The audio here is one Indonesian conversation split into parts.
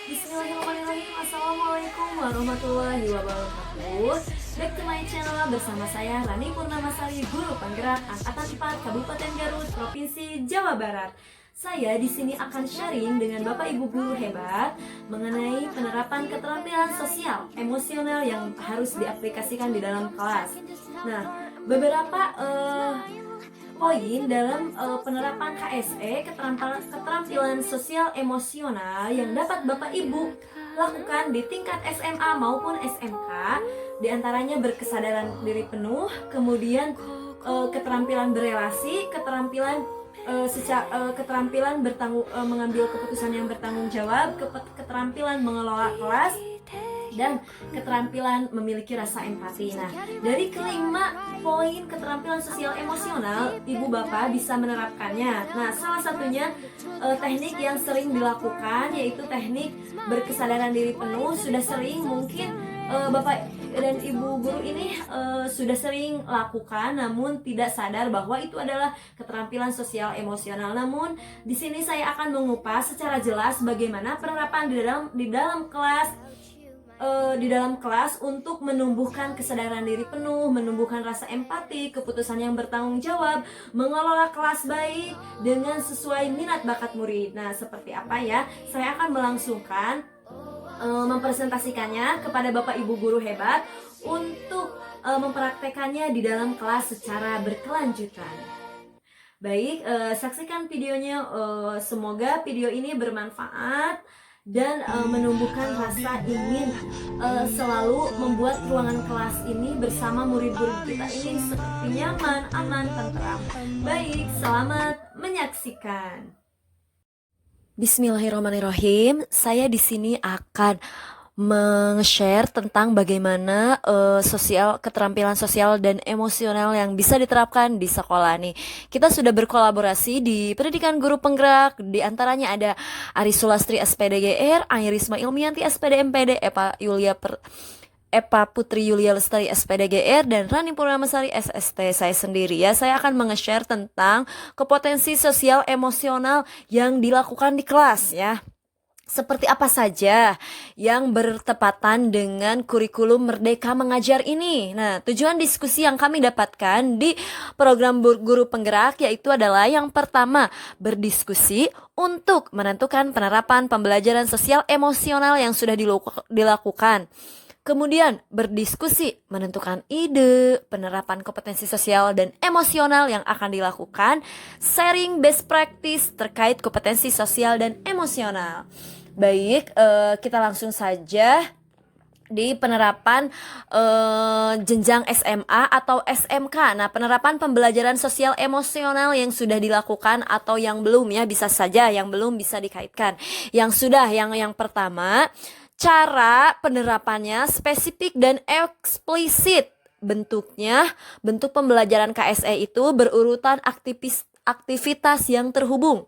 Bismillahirrahmanirrahim. Assalamualaikum warahmatullahi wabarakatuh. Back to my channel bersama saya Rani Purnamasari, Guru Penggerak Angkatan 4 Kabupaten Garut, Provinsi Jawa Barat. Saya di sini akan sharing dengan Bapak Ibu guru hebat mengenai penerapan keterampilan sosial emosional yang harus diaplikasikan di dalam kelas. Nah, beberapa poin dalam penerapan KSE, keterampilan sosial emosional yang dapat Bapak Ibu lakukan di tingkat SMA maupun SMK, diantaranya berkesadaran diri penuh, kemudian keterampilan berelasi, keterampilan mengambil keputusan yang bertanggung jawab, keterampilan mengelola kelas, dan keterampilan memiliki rasa empati. Nah, dari kelima poin keterampilan sosial emosional, Ibu Bapak bisa menerapkannya. Nah, salah satunya teknik yang sering dilakukan yaitu teknik berkesadaran diri penuh. Sudah sering mungkin Bapak dan Ibu guru ini sudah sering lakukan, namun tidak sadar bahwa itu adalah keterampilan sosial emosional. Namun di sini saya akan mengupas secara jelas bagaimana penerapan di dalam kelas untuk menumbuhkan kesadaran diri penuh, menumbuhkan rasa empati, keputusan yang bertanggung jawab, mengelola kelas baik dengan sesuai minat bakat murid. Nah, seperti apa ya? Saya akan melangsungkan mempresentasikannya kepada Bapak Ibu guru hebat untuk mempraktekannya di dalam kelas secara berkelanjutan. Baik, saksikan videonya. Semoga video ini bermanfaat dan menumbuhkan rasa ingin selalu membuat ruangan kelas ini bersama murid-murid kita ini seperti nyaman, aman, tentram. Baik, selamat menyaksikan. Bismillahirrahmanirrahim. Saya di sini akan meng-share tentang bagaimana keterampilan sosial dan emosional yang bisa diterapkan di sekolah nih. Kita sudah berkolaborasi di Pendidikan Guru Penggerak, di antaranya ada Ari Sulastri SPDGR, Airisma Ilmianti SPD MPD, Epa Putri Yulia Lestari SPDGR, dan Rani Purnamasari SST. Saya sendiri ya, saya akan meng-share tentang kompetensi sosial emosional yang dilakukan di kelas ya. Seperti apa saja yang bertepatan dengan kurikulum Merdeka Mengajar ini. Nah, tujuan diskusi yang kami dapatkan di program Guru Penggerak yaitu adalah yang pertama, berdiskusi untuk menentukan penerapan pembelajaran sosial emosional yang sudah dilakukan. Kemudian berdiskusi menentukan ide, penerapan kompetensi sosial dan emosional yang akan dilakukan, sharing best practice terkait kompetensi sosial dan emosional. Baik, kita langsung saja di penerapan jenjang SMA atau SMK. Nah, penerapan pembelajaran sosial emosional yang sudah dilakukan atau yang belum ya, bisa saja yang belum bisa dikaitkan. Yang sudah, yang pertama, cara penerapannya spesifik dan eksplisit. Bentuk pembelajaran KSE itu berurutan aktivitas yang terhubung.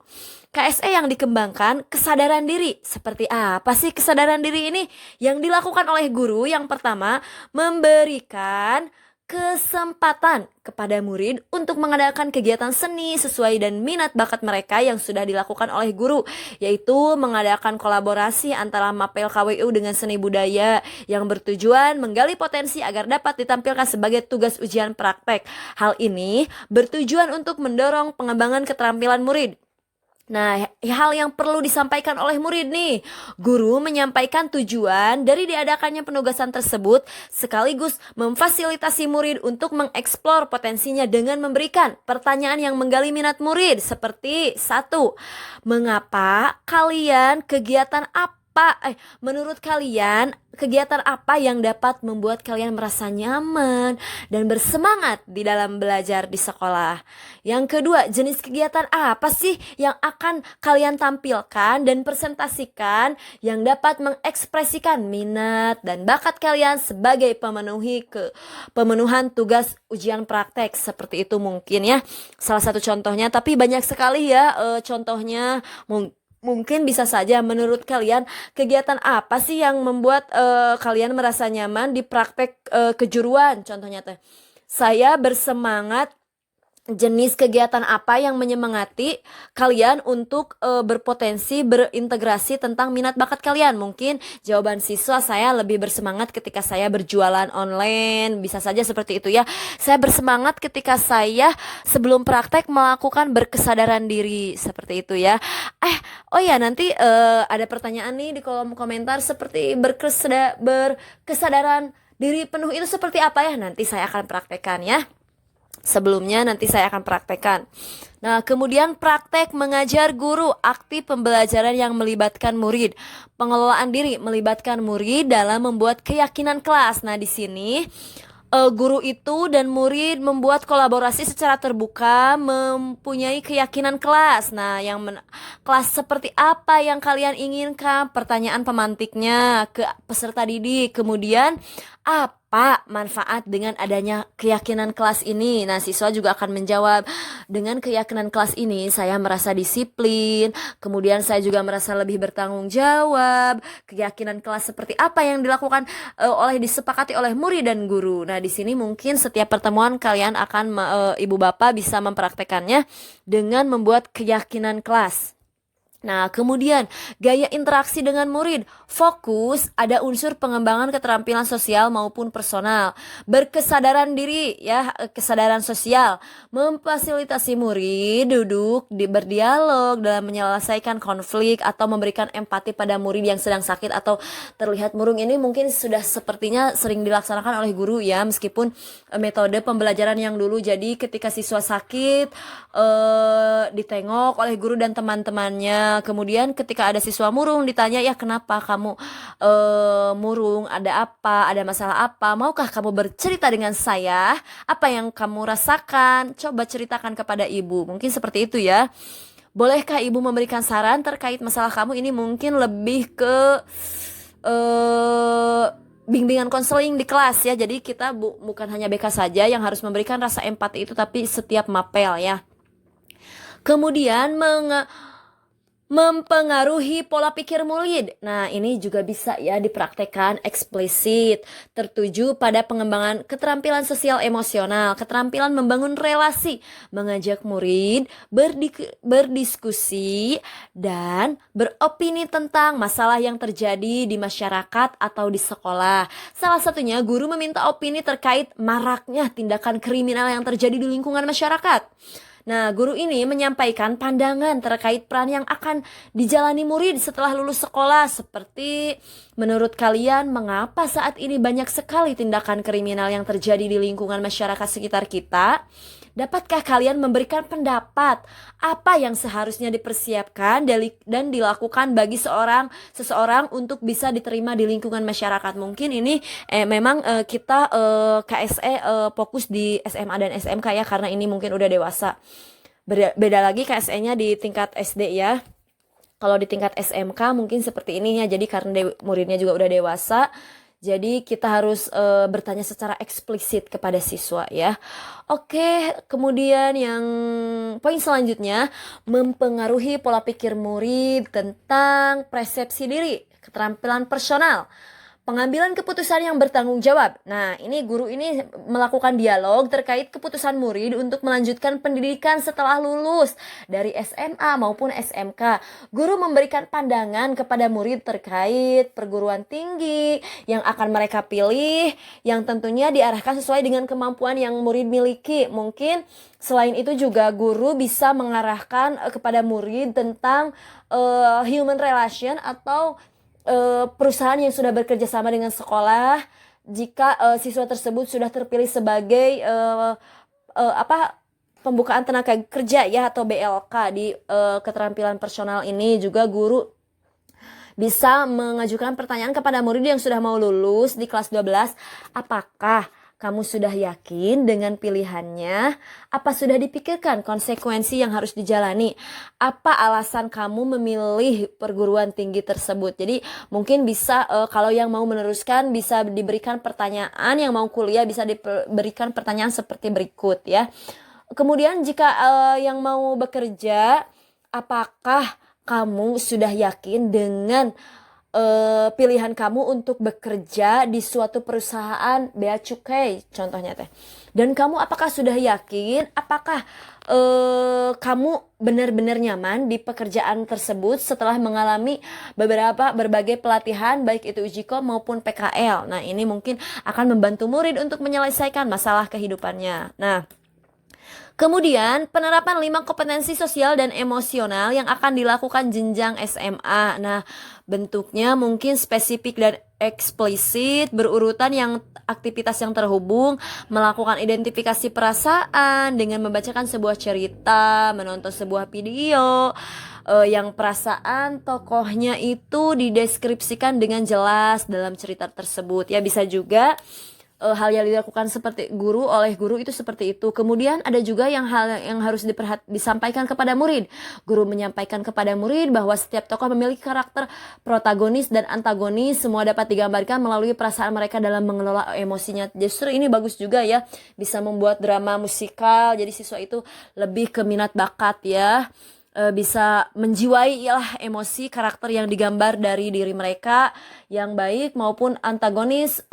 KSE yang dikembangkan kesadaran diri. Seperti apa sih kesadaran diri ini? Yang dilakukan oleh guru yang pertama, memberikan kesempatan kepada murid untuk mengadakan kegiatan seni sesuai dan minat bakat mereka yang sudah dilakukan oleh guru, yaitu mengadakan kolaborasi antara Mapel KWU dengan seni budaya yang bertujuan menggali potensi agar dapat ditampilkan sebagai tugas ujian praktek. Hal ini bertujuan untuk mendorong pengembangan keterampilan murid. Nah, hal yang perlu disampaikan oleh murid nih, guru menyampaikan tujuan dari diadakannya penugasan tersebut sekaligus memfasilitasi murid untuk mengeksplor potensinya dengan memberikan pertanyaan yang menggali minat murid seperti 1. Mengapa kalian menurut kalian kegiatan apa yang dapat membuat kalian merasa nyaman dan bersemangat di dalam belajar di sekolah? Yang kedua, jenis kegiatan apa sih yang akan kalian tampilkan dan presentasikan yang dapat mengekspresikan minat dan bakat kalian sebagai pemenuhan tugas ujian praktek? Seperti itu mungkin ya salah satu contohnya, tapi banyak sekali ya contohnya. Mungkin bisa saja menurut kalian kegiatan apa sih yang membuat kalian merasa nyaman di praktek kejuruan? Contohnya teh, saya bersemangat jenis kegiatan apa yang menyemangati kalian untuk berpotensi berintegrasi tentang minat bakat kalian. Mungkin jawaban siswa, saya lebih bersemangat ketika saya berjualan online, bisa saja seperti itu ya. Saya bersemangat ketika saya sebelum praktek melakukan berkesadaran diri, seperti itu ya. Oh ya, nanti ada pertanyaan nih di kolom komentar, seperti berkesadaran diri penuh itu seperti apa ya? Nanti saya akan praktekkan ya. Sebelumnya nanti saya akan praktekkan. Nah, kemudian praktek mengajar guru, aktif pembelajaran yang melibatkan murid. Pengelolaan diri melibatkan murid dalam membuat keyakinan kelas. Nah, di sini guru itu dan murid membuat kolaborasi secara terbuka, mempunyai keyakinan kelas. Nah, kelas seperti apa yang kalian inginkan? Pertanyaan pemantiknya ke peserta didik. Kemudian apa manfaat dengan adanya keyakinan kelas ini? Nah, siswa juga akan menjawab, dengan keyakinan kelas ini saya merasa disiplin, kemudian saya juga merasa lebih bertanggung jawab. Keyakinan kelas seperti apa yang dilakukan disepakati oleh murid dan guru. Nah, di sini mungkin setiap pertemuan kalian akan ibu bapak bisa mempraktekannya dengan membuat keyakinan kelas. Nah, kemudian gaya interaksi dengan murid, fokus ada unsur pengembangan keterampilan sosial maupun personal, berkesadaran diri ya, kesadaran sosial, memfasilitasi murid duduk berdialog dalam menyelesaikan konflik atau memberikan empati pada murid yang sedang sakit atau terlihat murung. Ini mungkin sudah sepertinya sering dilaksanakan oleh guru ya, meskipun metode pembelajaran yang dulu. Jadi ketika siswa sakit ditengok oleh guru dan teman-temannya. Kemudian ketika ada siswa murung ditanya, ya kenapa kamu murung, ada apa, ada masalah apa, maukah kamu bercerita dengan saya, apa yang kamu rasakan, coba ceritakan kepada ibu. Mungkin seperti itu ya. Bolehkah ibu memberikan saran terkait masalah kamu? Ini mungkin lebih ke bimbingan konseling di kelas ya. Jadi kita bukan hanya BK saja yang harus memberikan rasa empati itu, tapi setiap mapel ya. Kemudian mempengaruhi pola pikir murid. Nah, ini juga bisa ya dipraktekkan eksplisit, tertuju pada pengembangan keterampilan sosial emosional, keterampilan membangun relasi, mengajak murid berdiskusi dan beropini tentang masalah yang terjadi di masyarakat atau di sekolah. Salah satunya, guru meminta opini terkait maraknya tindakan kriminal yang terjadi di lingkungan masyarakat. Nah, guru ini menyampaikan pandangan terkait peran yang akan dijalani murid setelah lulus sekolah, seperti menurut kalian mengapa saat ini banyak sekali tindakan kriminal yang terjadi di lingkungan masyarakat sekitar kita? Dapatkah kalian memberikan pendapat apa yang seharusnya dipersiapkan dan dilakukan bagi seseorang untuk bisa diterima di lingkungan masyarakat? Mungkin ini memang kita KSE fokus di SMA dan SMK ya, karena ini mungkin udah dewasa. Beda lagi KSE-nya di tingkat SD ya. Kalau di tingkat SMK mungkin seperti ini ya. Jadi karena muridnya juga udah dewasa, jadi kita harus bertanya secara eksplisit kepada siswa ya. Oke, kemudian yang poin selanjutnya, mempengaruhi pola pikir murid tentang persepsi diri, keterampilan personal, pengambilan keputusan yang bertanggung jawab. Nah, ini guru ini melakukan dialog terkait keputusan murid untuk melanjutkan pendidikan setelah lulus dari SMA maupun SMK. Guru memberikan pandangan kepada murid terkait perguruan tinggi yang akan mereka pilih, yang tentunya diarahkan sesuai dengan kemampuan yang murid miliki. Mungkin selain itu juga guru bisa mengarahkan kepada murid tentang human relation atau perusahaan yang sudah bekerja sama dengan sekolah, jika siswa tersebut sudah terpilih sebagai pembukaan tenaga kerja ya, atau BLK di keterampilan personal ini. Juga guru bisa mengajukan pertanyaan kepada murid yang sudah mau lulus di kelas 12, apakah kamu sudah yakin dengan pilihannya? Apa sudah dipikirkan konsekuensi yang harus dijalani? Apa alasan kamu memilih perguruan tinggi tersebut? Jadi mungkin bisa kalau yang mau meneruskan bisa diberikan pertanyaan, yang mau kuliah bisa diberikan pertanyaan seperti berikut ya. Kemudian jika yang mau bekerja, apakah kamu sudah yakin dengan pilihan kamu untuk bekerja di suatu perusahaan bea cukai contohnya teh. Dan kamu apakah sudah yakin apakah kamu benar-benar nyaman di pekerjaan tersebut setelah mengalami berbagai pelatihan baik itu Ujiko maupun PKL. Nah, ini mungkin akan membantu murid untuk menyelesaikan masalah kehidupannya. Nah, kemudian, penerapan 5 kompetensi sosial dan emosional yang akan dilakukan jenjang SMA. Nah, bentuknya mungkin spesifik dan eksplisit, berurutan yang aktivitas yang terhubung, melakukan identifikasi perasaan dengan membacakan sebuah cerita, menonton sebuah video, yang perasaan tokohnya itu dideskripsikan dengan jelas dalam cerita tersebut. Ya, bisa juga hal yang dilakukan seperti guru oleh guru itu seperti itu. Kemudian ada juga hal yang harus disampaikan kepada murid. Guru menyampaikan kepada murid bahwa setiap tokoh memiliki karakter protagonis dan antagonis, semua dapat digambarkan melalui perasaan mereka dalam mengelola emosinya. Justru ini bagus juga ya, bisa membuat drama musikal. Jadi siswa itu lebih ke minat bakat ya. Bisa menjiwai ialah emosi karakter yang digambar dari diri mereka yang baik maupun antagonis.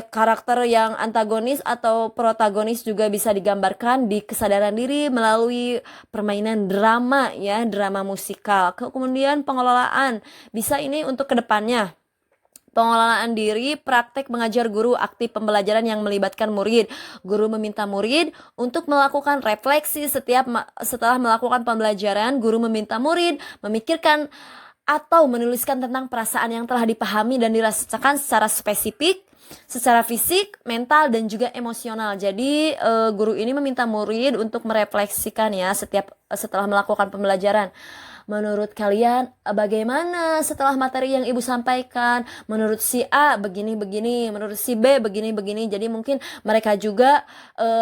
Karakter yang antagonis atau protagonis juga bisa digambarkan di kesadaran diri melalui permainan drama ya, drama musikal. Kemudian pengelolaan, bisa ini untuk kedepannya. Pengelolaan diri, praktek mengajar guru, aktif pembelajaran yang melibatkan murid. Guru meminta murid untuk melakukan refleksi setelah melakukan pembelajaran. Guru meminta murid memikirkan atau menuliskan tentang perasaan yang telah dipahami dan dirasakan secara spesifik, secara fisik, mental, dan juga emosional. Jadi guru ini meminta murid untuk merefleksikan ya setelah melakukan pembelajaran. Menurut kalian bagaimana setelah materi yang ibu sampaikan? Menurut si A begini-begini, menurut si B begini-begini. Jadi mungkin mereka juga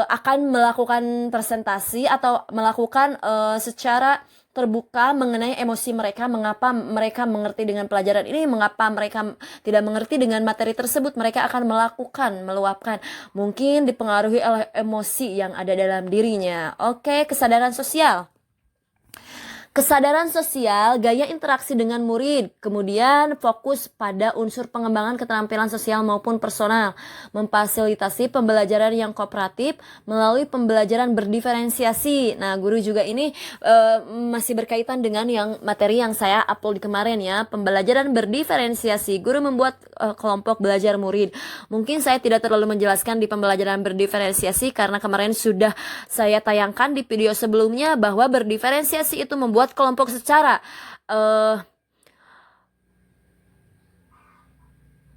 akan melakukan presentasi atau melakukan secara terbuka mengenai emosi mereka, mengapa mereka mengerti dengan pelajaran ini, mengapa mereka tidak mengerti dengan materi tersebut. Mereka akan meluapkan, mungkin dipengaruhi oleh emosi yang ada dalam dirinya. Oke, kesadaran sosial. Kesadaran sosial, gaya interaksi dengan murid, kemudian fokus pada unsur pengembangan keterampilan sosial maupun personal, memfasilitasi pembelajaran yang kooperatif melalui pembelajaran berdiferensiasi. Nah, guru juga ini masih berkaitan dengan materi yang saya upload kemarin ya, pembelajaran berdiferensiasi. Guru membuat kelompok belajar murid. Mungkin saya tidak terlalu menjelaskan di pembelajaran berdiferensiasi karena kemarin sudah saya tayangkan di video sebelumnya bahwa berdiferensiasi itu membuat kelompok secara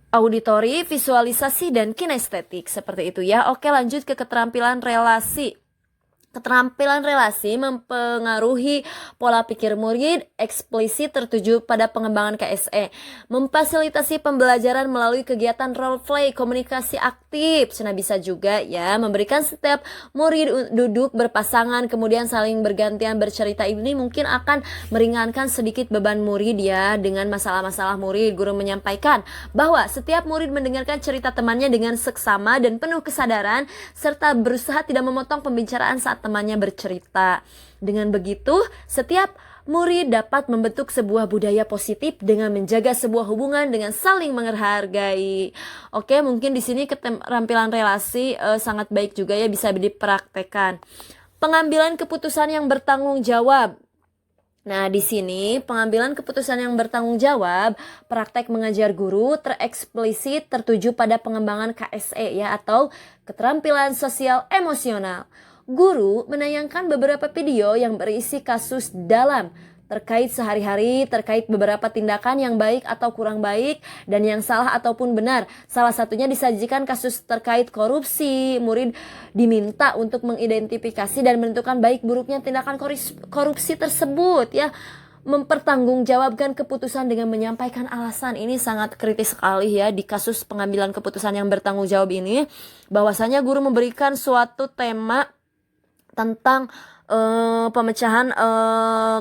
auditori, visualisasi, dan kinestetik seperti itu ya. Oke, lanjut ke keterampilan relasi. Keterampilan relasi mempengaruhi pola pikir murid, eksplisit tertuju pada pengembangan KSE. Memfasilitasi pembelajaran melalui kegiatan role play, komunikasi aktif. Nah, bisa juga ya memberikan setiap murid duduk berpasangan kemudian saling bergantian bercerita. Ini mungkin akan meringankan sedikit beban murid ya dengan masalah-masalah murid. Guru menyampaikan bahwa setiap murid mendengarkan cerita temannya dengan seksama dan penuh kesadaran serta berusaha tidak memotong pembicaraan saat temannya bercerita. Dengan begitu, setiap murid dapat membentuk sebuah budaya positif dengan menjaga sebuah hubungan dengan saling menghargai. Oke, mungkin di sini keterampilan relasi sangat baik juga ya, bisa dipraktekkan. Pengambilan keputusan yang bertanggung jawab. Nah, di sini pengambilan keputusan yang bertanggung jawab, praktek mengajar guru tereksplisit tertuju pada pengembangan KSE ya, atau keterampilan sosial emosional. Guru menayangkan beberapa video yang berisi kasus dalam terkait sehari-hari, terkait beberapa tindakan yang baik atau kurang baik dan yang salah ataupun benar. Salah satunya disajikan kasus terkait korupsi. Murid diminta untuk mengidentifikasi dan menentukan baik buruknya tindakan korupsi tersebut ya. Mempertanggungjawabkan keputusan dengan menyampaikan alasan. Ini sangat kritis sekali ya di kasus pengambilan keputusan yang bertanggung jawab ini. Bahwasanya guru memberikan suatu tema tentang pemecahan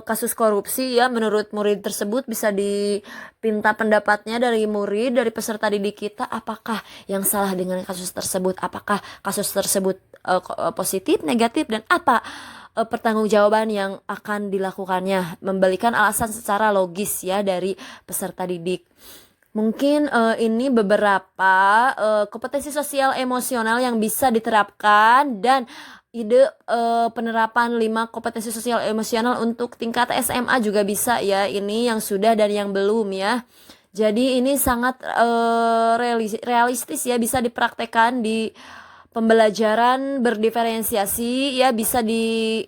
kasus korupsi ya. Menurut murid tersebut bisa dipinta pendapatnya dari murid, dari peserta didik kita, apakah yang salah dengan kasus tersebut, apakah kasus tersebut positif, negatif, dan apa pertanggungjawaban yang akan dilakukannya, memberikan alasan secara logis ya dari peserta didik. Mungkin ini beberapa kompetensi sosial emosional yang bisa diterapkan dan ide penerapan 5 kompetensi sosial emosional untuk tingkat SMA juga bisa ya. Ini yang sudah dan yang belum ya. Jadi ini sangat realistis ya, bisa dipraktekkan di pembelajaran berdiferensiasi ya, bisa di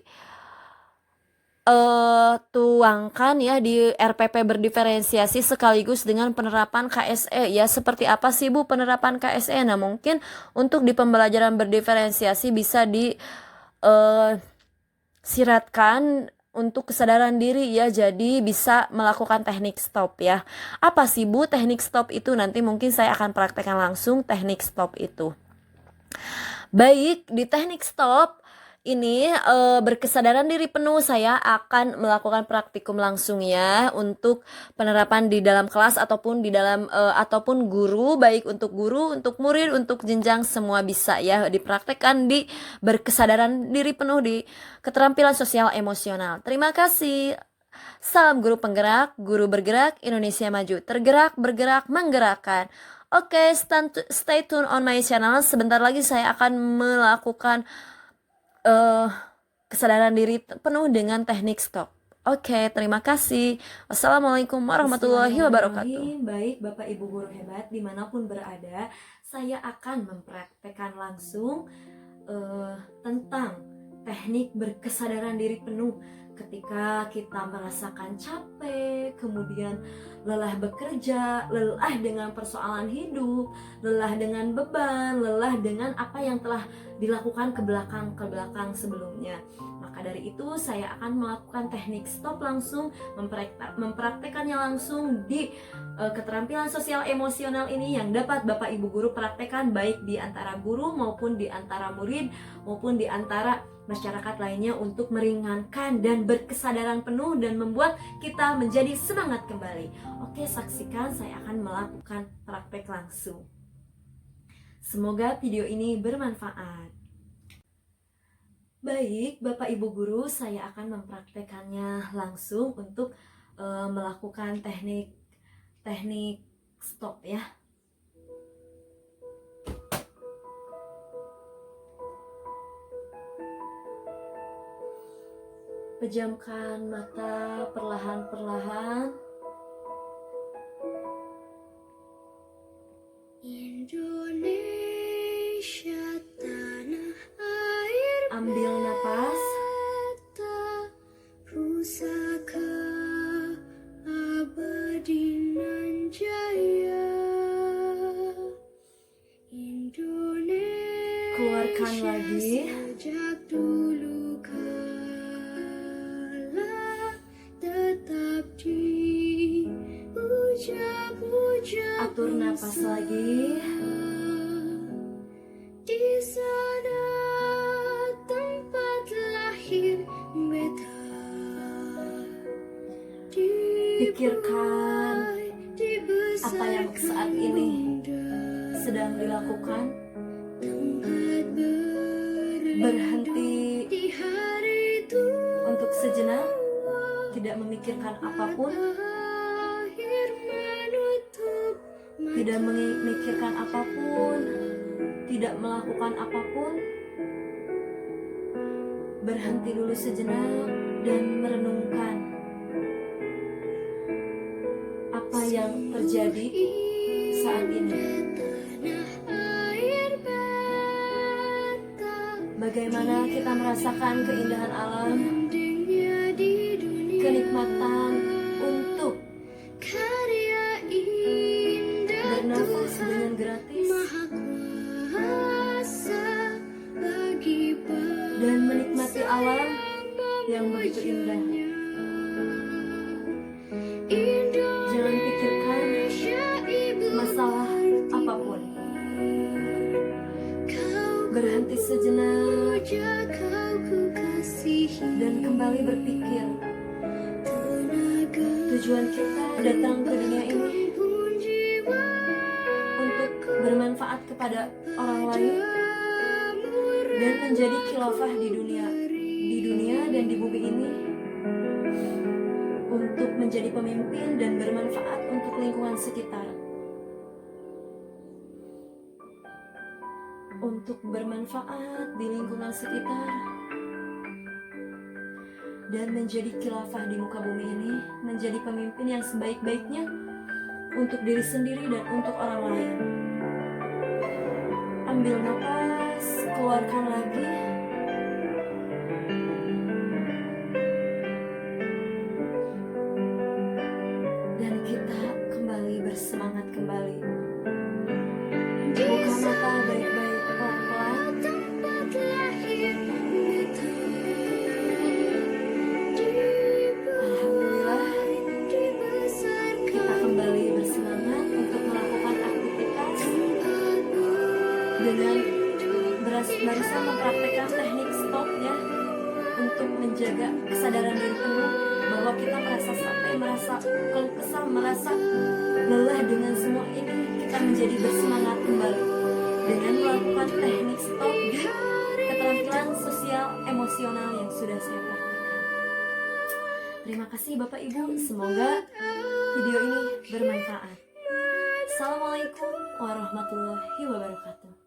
tuangkan ya di RPP berdiferensiasi sekaligus dengan penerapan KSE ya. Seperti apa sih Bu penerapan KSE? Nah mungkin untuk di pembelajaran berdiferensiasi bisa di siratkan untuk kesadaran diri ya, jadi bisa melakukan teknik stop ya. Apa sih Bu teknik stop itu? Nanti mungkin saya akan praktekkan langsung teknik stop itu. Baik, di teknik stop ini berkesadaran diri penuh, saya akan melakukan praktikum langsung ya untuk penerapan di dalam kelas ataupun di dalam ataupun guru, baik untuk guru, untuk murid, untuk jenjang semua bisa ya dipraktekkan di berkesadaran diri penuh di keterampilan sosial emosional. Terima kasih. Salam guru penggerak, guru bergerak, Indonesia maju, tergerak, bergerak, menggerakkan. Oke, stay tune on my channel. Sebentar lagi saya akan melakukan kesadaran diri penuh dengan teknik stop. Oke, terima kasih. Wassalamualaikum warahmatullahi wabarakatuh. Baik, Bapak Ibu guru hebat dimanapun berada, saya akan mempraktekkan langsung tentang teknik berkesadaran diri penuh ketika kita merasakan capek, kemudian lelah bekerja, lelah dengan persoalan hidup, lelah dengan beban, lelah dengan apa yang telah dilakukan ke belakang sebelumnya. Maka dari itu saya akan melakukan teknik stop langsung, mempraktekannya langsung di keterampilan sosial emosional ini yang dapat Bapak Ibu guru praktekkan baik di antara guru maupun di antara murid maupun di antara masyarakat lainnya untuk meringankan dan berkesadaran penuh dan membuat kita menjadi semangat kembali. Oke, saksikan saya akan melakukan praktek langsung. Semoga video ini bermanfaat. Baik, Bapak Ibu guru, saya akan mempraktekannya langsung untuk melakukan teknik stop ya. Pejamkan mata perlahan-perlahan. Indonesia tanah air. Ambil napas. Pusaka abadi nan jaya. Indonesia. Keluarkan lagi. Sejak dulu atur napas lagi. Di sana tempat lahir beta. Pikirkan apa yang saat ini sedang dilakukan. Berhenti untuk sejenak, tidak memikirkan apapun, tidak memikirkan apapun, tidak melakukan apapun. Berhenti dulu sejenak dan merenungkan apa yang terjadi saat ini. Bagaimana kita merasakan keindahan alam, kenikmatan untuk bernafas dengan gratis dan menikmati alam yang begitu indah. Jangan pikirkan masalah apapun. Berhenti sejenak dan kembali berpikir tujuan kita datang ke dunia ini untuk bermanfaat kepada orang lain dan menjadi khilafah di dunia dan di bumi ini untuk menjadi pemimpin dan bermanfaat untuk lingkungan sekitar. Untuk bermanfaat di lingkungan sekitar dan menjadi khilafah di muka bumi ini, menjadi pemimpin yang sebaik-baiknya untuk diri sendiri dan untuk orang lain. Ambil napas, keluarkan lagi. Dan kita kembali bersemangat kembali. Buka mata baik-baik, pelan-pelan. Alhamdulillah, kita kembali bersemangat untuk melakukan aktivitas dengan barusan mempraktekkan teknik stop ya, untuk menjaga kesadaran diri penuh bahwa kita merasa capek, merasa keluh kesah, merasa lelah dengan semua ini. Kita menjadi bersemangat kembali dengan melakukan teknik stop di keterampilan sosial emosional yang sudah saya praktekkan. Terima kasih Bapak Ibu, semoga video ini bermanfaat. Assalamualaikum warahmatullahi wabarakatuh.